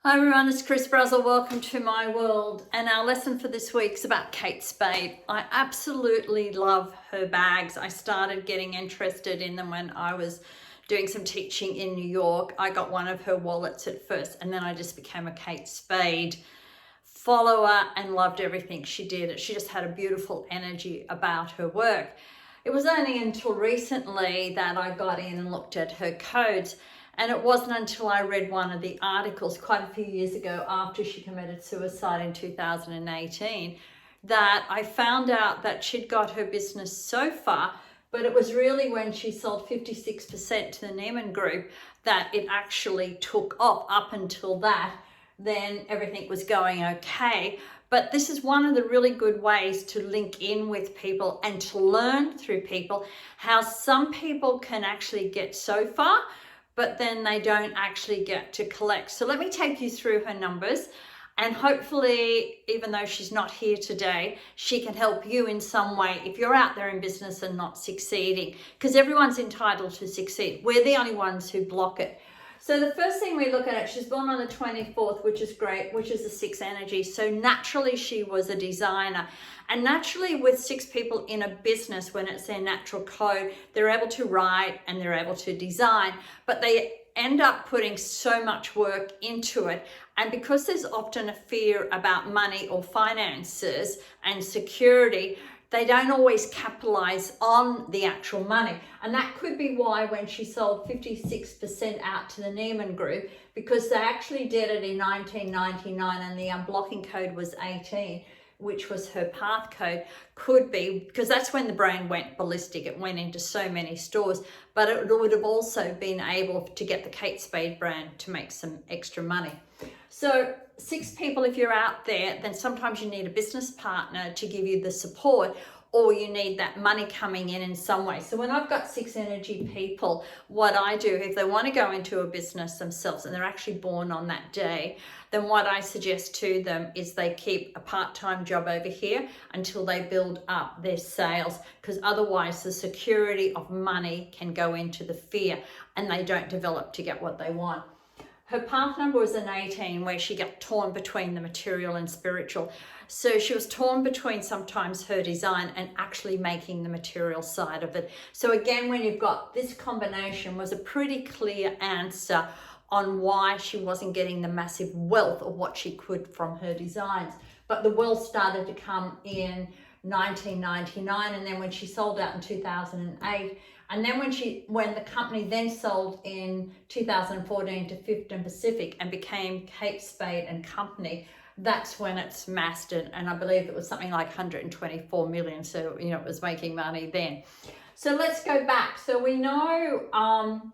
Hi everyone, it's Brazel. Welcome to my world. And our lesson for this week is about Kate Spade. I absolutely love her bags. I started getting interested in them when I was doing some teaching in New York. I got one of her wallets at first, and then I just became a Kate Spade follower and loved everything she did. She just had a beautiful energy about her work. It was only until recently that I got in and looked at her codes. And it wasn't until I read one of the articles quite a few years ago after she committed suicide in 2018 that I found out that she'd got her business so far, but it was really when she sold 56% to the Neiman Group that it actually took off. Up until that, then everything was going okay. But this is one of the really good ways to link in with people and to learn through people how some people can actually get so far, but then they don't actually get to collect. So let me take you through her numbers, and hopefully, even though she's not here today, she can help you in some way if you're out there in business and not succeeding, because everyone's entitled to succeed. We're the only ones who block it. So the first thing we look at it, she's born on the 24th, which is great, which is the 6 energy. So naturally she was a designer. And naturally with 6 people in a business, when it's their natural code, they're able to write and they're able to design, but they end up putting so much work into it. And because there's often a fear about money or finances and security, they don't always capitalize on the actual money. And that could be why when she sold 56% out to the Neiman Group, because they actually did it in 1999 and the unblocking code was 18, which was her path code, could be because that's when the brand went ballistic. It went into so many stores, but it would have also been able to get the Kate Spade brand to make some extra money. So 6 people, if you're out there, then sometimes you need a business partner to give you the support, or you need that money coming in some way. So when I've got 6 energy people, what I do, if they want to go into a business themselves and they're actually born on that day, then what I suggest to them is they keep a part-time job over here until they build up their sales, because otherwise the security of money can go into the fear and they don't develop to get what they want. Her path number was an 18, where she got torn between the material and spiritual. So she was torn between sometimes her design and actually making the material side of it. So again, when you've got this combination, was a pretty clear answer on why she wasn't getting the massive wealth of what she could from her designs. But the wealth started to come in 1999, and then when she sold out in 2008, and then when the company then sold in 2014 to Fifth Pacific and became Kate Spade and Company, that's when it's mastered. And I believe it was something like 124 million. So, it was making money then. So let's go back. So we know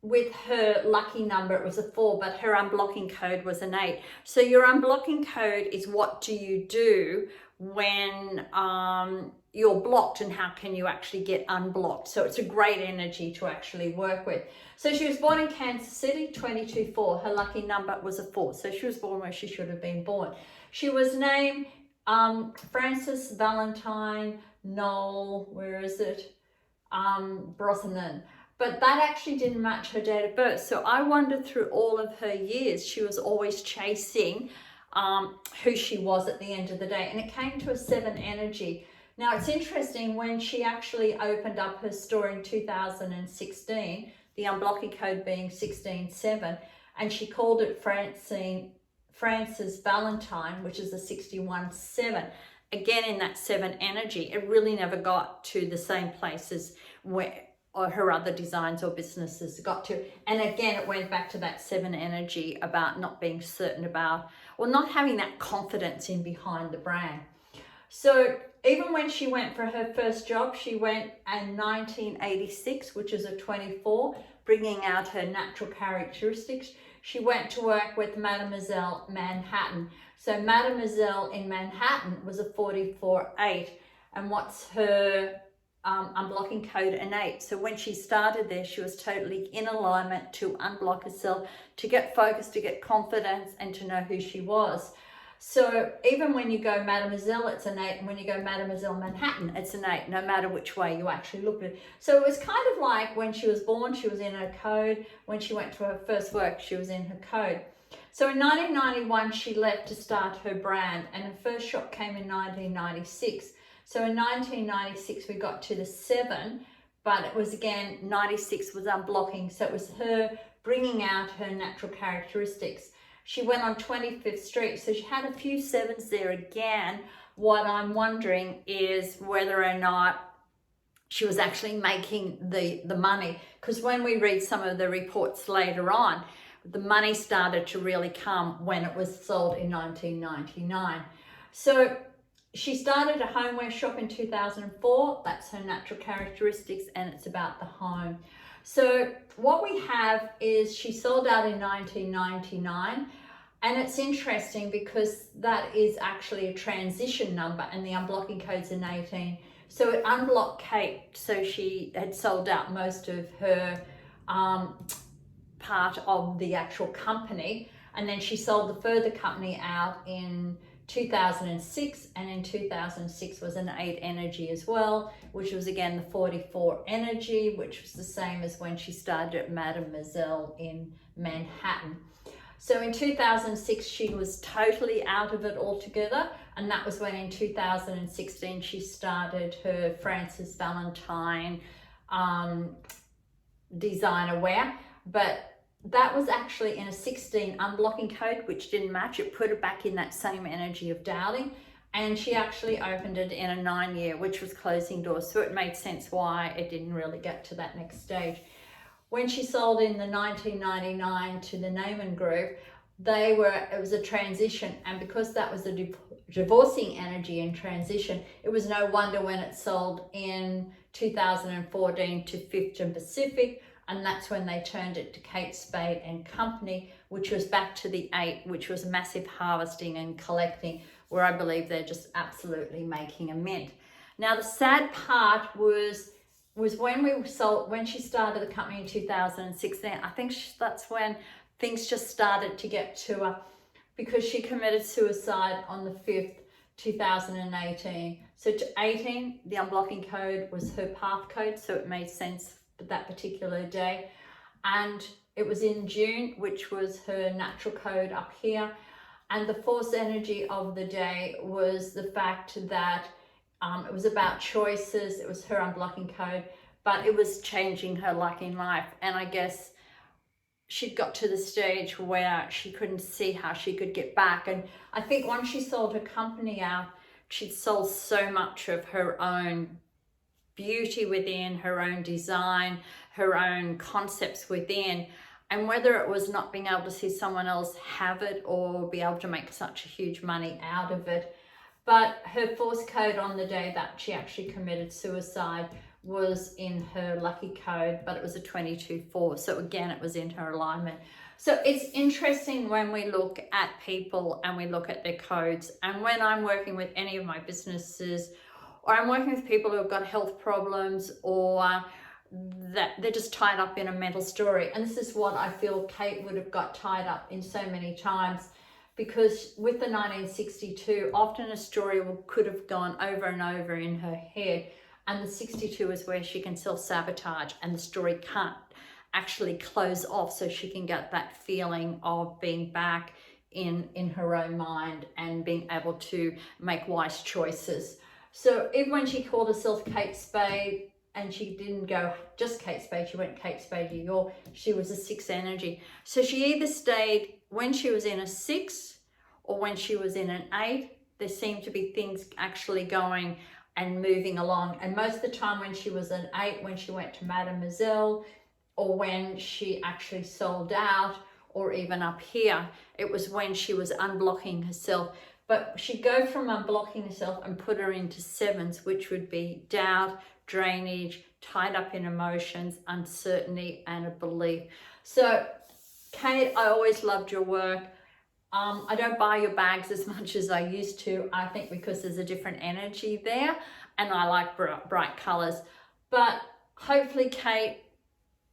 with her lucky number, it was a 4, but her unblocking code was an 8. So your unblocking code is what do you do when you're blocked, and how can you actually get unblocked? So it's a great energy to actually work with. So she was born in Kansas City, 22-4. Her lucky number was a 4. So she was born where she should have been born. She was named Frances Valentine Noel, Brosnan. But that actually didn't match her date of birth. So I wondered through all of her years, she was always chasing who she was at the end of the day. And it came to a 7 energy. Now it's interesting, when she actually opened up her store in 2016, the unblocking code being 16-7, and she called it Frances Valentine, which is a 61-7. Again, in that 7 energy, it really never got to the same places where or her other designs or businesses got to. And again, it went back to that 7 energy about not being certain about, or not having that confidence in behind the brand. So even when she went for her first job, she went in 1986, which is a 24, bringing out her natural characteristics. She went to work with Mademoiselle Manhattan. So Mademoiselle in Manhattan was a 44-8. And what's her unblocking code an 8. So when she started there, she was totally in alignment to unblock herself, to get focused, to get confidence, and to know who she was. So even when you go Mademoiselle, it's an 8, and when you go Mademoiselle Manhattan, it's an 8, no matter which way you actually look at it. So it was kind of like when she was born, she was in her code. When she went to her first work, she was in her code. So in 1991, she left to start her brand, and her first shop came in 1996. So in 1996, we got to the 7, but it was again, 96 was unblocking. So it was her bringing out her natural characteristics. She went on 25th Street, so she had a few 7s there again. What I'm wondering is whether or not she was actually making the money, because when we read some of the reports later on, the money started to really come when it was sold in 1999. So she started a homeware shop in 2004. That's her natural characteristics, and it's about the home. So what we have is she sold out in 1999, and it's interesting because that is actually a transition number, and the unblocking code's an 18. So it unblocked Kate, so she had sold out most of her part of the actual company, and then she sold the further company out in 2006, and in 2006 was an 8 energy as well, which was again the 44 energy, which was the same as when she started at Mademoiselle in Manhattan. So in 2006 she was totally out of it altogether, and that was when in 2016 she started her Frances Valentine designer wear. But that was actually in a 16 unblocking code, which didn't match. It put it back in that same energy of doubting, and she actually opened it in a 9-year, which was closing doors. So it made sense why it didn't really get to that next stage. When she sold in the 1999 to the Neiman Group, it was a transition, and because that was a divorcing energy and transition, it was no wonder when it sold in 2014 to Fifth and Pacific, and that's when they turned it to Kate Spade and Company, which was back to the 8, which was massive harvesting and collecting, where I believe they're just absolutely making a mint. Now the sad part was when she started the company in 2016. I think that's when things just started to get to her, because she committed suicide on the 5th, 2018. So to 18, the unblocking code was her path code, so it made sense for that particular day. And it was in June, which was her natural code up here. And the force energy of the day was the fact that it was about choices. It was her unblocking code, but it was changing her luck in life. And I guess she'd got to the stage where she couldn't see how she could get back. And I think once she sold her company out, she'd sold so much of her own beauty within, her own design, her own concepts within. And whether it was not being able to see someone else have it or be able to make such a huge money out of it. But her force code on the day that she actually committed suicide was in her lucky code, but it was a 22-4. So again, it was in her alignment. So it's interesting when we look at people and we look at their codes. And when I'm working with any of my businesses, or I'm working with people who have got health problems, or that they're just tied up in a mental story. And this is what I feel Kate would have got tied up in so many times, because with the 1962, often a story could have gone over and over in her head. And the 62 is where she can self-sabotage and the story can't actually close off, so she can get that feeling of being back in her own mind and being able to make wise choices. So even when she called herself Kate Spade, and she didn't go just Kate Spade, she went Kate Spade New York, she was a 6 energy. So she either stayed when she was in a 6 or when she was in an 8. There seemed to be things actually going and moving along. And most of the time when she was an 8, when she went to Mademoiselle, or when she actually sold out, or even up here, it was when she was unblocking herself. But she'd go from unblocking herself and put her into 7s, which would be doubt, drainage, tied up in emotions, uncertainty, and a belief. So Kate, I always loved your work. I don't buy your bags as much as I used to, I think because there's a different energy there, and I like bright colors. But hopefully, Kate,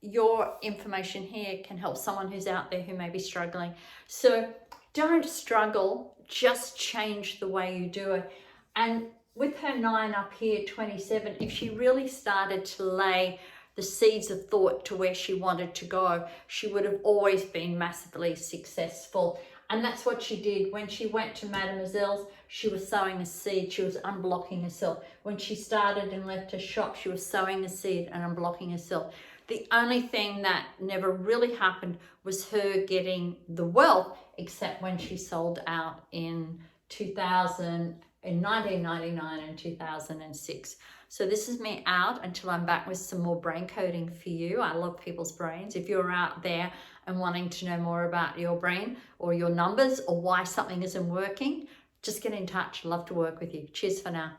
your information here can help someone who's out there who may be struggling. So don't struggle, just change the way you do it. And with her 9 up here, 27, if she really started to lay the seeds of thought to where she wanted to go, she would have always been massively successful. And that's what she did. When she went to Mademoiselle's, she was sowing a seed. She was unblocking herself. When she started and left her shop, she was sowing a seed and unblocking herself. The only thing that never really happened was her getting the wealth, except when she sold out in 1999 and 2006. So this is me out until I'm back with some more brain coding for you. I love people's brains. If you're out there and wanting to know more about your brain or your numbers or why something isn't working, just get in touch. Love to work with you. Cheers for now.